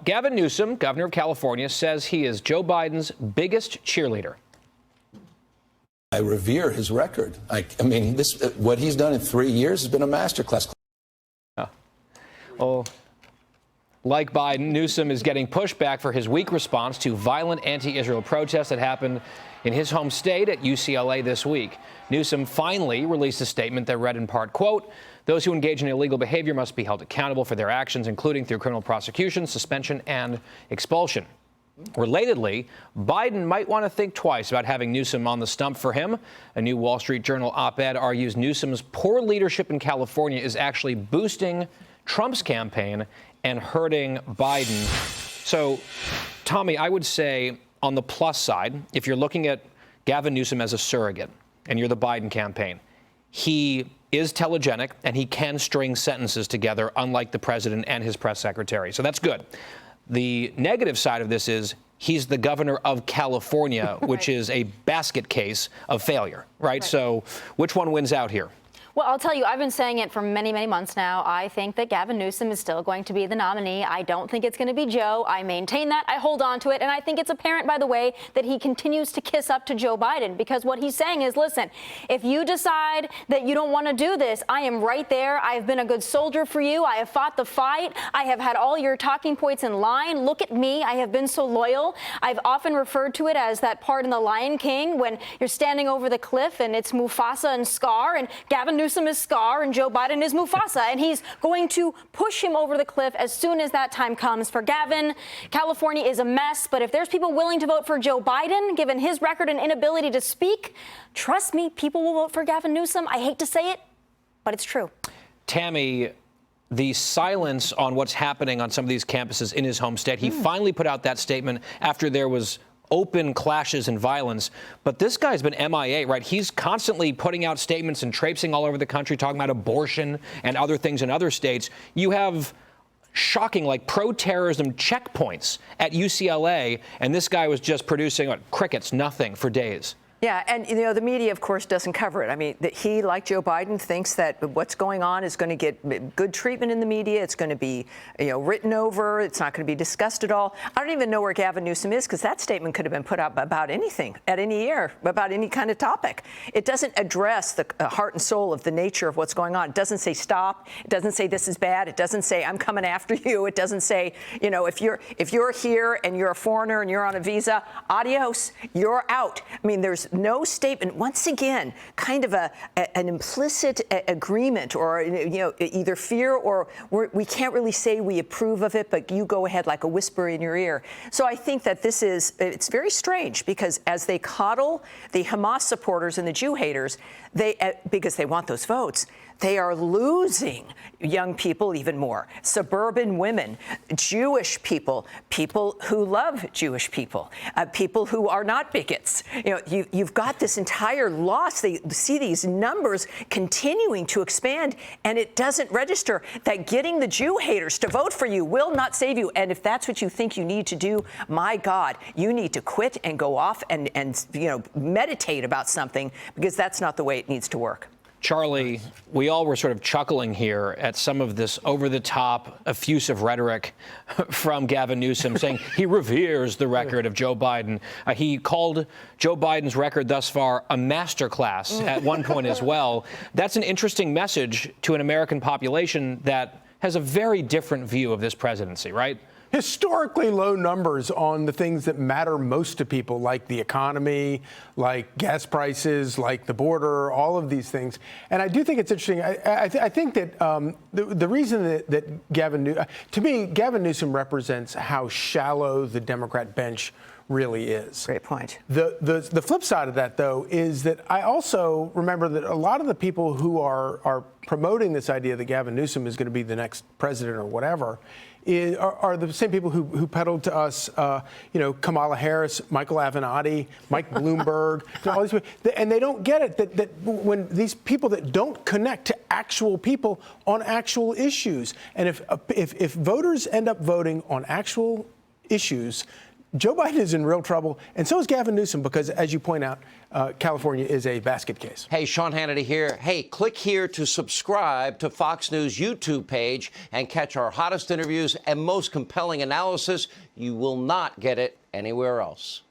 Gavin Newsom, governor of California, says he is Joe Biden's biggest cheerleader. I revere his record. I mean, what he's done in 3 years has been a masterclass. Oh, like Biden, Newsom is getting pushback for his weak response to violent anti-Israel protests that happened in his home state at UCLA this week. Newsom finally released a statement that read in part, quote, "Those who engage in illegal behavior must be held accountable for their actions, including through criminal prosecution, suspension, and expulsion." Relatedly, Biden might want to think twice about having Newsom on the stump for him. A new Wall Street Journal op-ed argues Newsom's poor leadership in California is actually boosting Trump's campaign and hurting Biden. So, Tommy, I would say on the plus side, if you're looking at Gavin Newsom as a surrogate and you're the Biden campaign, he is telegenic and he can string sentences together, unlike the president and his press secretary. So that's good. The negative side of this is he's the governor of California, which is a basket case of failure, right? So which one wins out here? Well, I'll tell you, I've been saying it for many, many months now. I think that Gavin Newsom is still going to be the nominee. I don't think it's going to be Joe. I maintain that. I hold on to it. And I think it's apparent, by the way, that he continues to kiss up to Joe Biden, because what he's saying is, listen, if you decide that you don't want to do this, I am right there. I've been a good soldier for you. I have fought the fight. I have had all your talking points in line. Look at me. I have been so loyal. I've often referred to it as that part in The Lion King when you're standing over the cliff and it's Mufasa and Scar, and Gavin Newsom is Scar and Joe Biden is Mufasa, and he's going to push him over the cliff as soon as that time comes. For Gavin, California is a mess, but if there's people willing to vote for Joe Biden, given his record and inability to speak, trust me, people will vote for Gavin Newsom. I hate to say it, but it's true. Tammy, the silence on what's happening on some of these campuses in his home state, he finally put out that statement after there was open clashes and violence. But this guy's been MIA, right? He's constantly putting out statements and traipsing all over the country, talking about abortion and other things in other states. You have shocking, like, pro-terrorism checkpoints at UCLA, and this guy was just producing crickets, nothing for days. Yeah, and the media, of course, doesn't cover it. I mean, he, like Joe Biden, thinks that what's going on is going to get good treatment in the media. It's going to be, written over. It's not going to be discussed at all. I don't even know where Gavin Newsom is, because that statement could have been put out about anything, at any year, about any kind of topic. It doesn't address the heart and soul of the nature of what's going on. It doesn't say stop. It doesn't say this is bad. It doesn't say I'm coming after you. It doesn't say, if you're here and you're a foreigner and you're on a visa, adios, you're out. I mean, there's no statement. Once again, kind of an implicit agreement, or either fear or we can't really say we approve of it, but you go ahead, like a whisper in your ear. So I think that it's very strange, because as they coddle the Hamas supporters and the Jew haters, because they want those votes, they are losing young people even more, suburban women, Jewish people, people who love Jewish people, people who are not bigots. You've got this entire loss. They see these numbers continuing to expand, and it doesn't register that getting the Jew haters to vote for you will not save you. And if that's what you think you need to do, my God, you need to quit and go off and meditate about something, because that's not the way it needs to work. Charlie, we all were sort of chuckling here at some of this over-the-top, effusive rhetoric from Gavin Newsom, saying he reveres the record of Joe Biden. He called Joe Biden's record thus far a masterclass at one point as well. That's an interesting message to an American population that has a very different view of this presidency, right? Historically low numbers on the things that matter most to people, like the economy, like gas prices, like the border, all of these things. And I do think it's interesting. I think that the reason that Gavin Newsom represents how shallow the Democrat bench really is. Great point. The flip side of that, though, is that I also remember that a lot of the people who are promoting this idea that Gavin Newsom is going to be the next president or whatever are the same people who peddled to us, Kamala Harris, Michael Avenatti, Mike Bloomberg, all these people, and they don't get it that when these people that don't connect to actual people on actual issues, and if voters end up voting on actual issues, Joe Biden is in real trouble, and so is Gavin Newsom, because, as you point out, California is a basket case. Hey, Sean Hannity here. Hey, click here to subscribe to Fox News YouTube page and catch our hottest interviews and most compelling analysis. You will not get it anywhere else.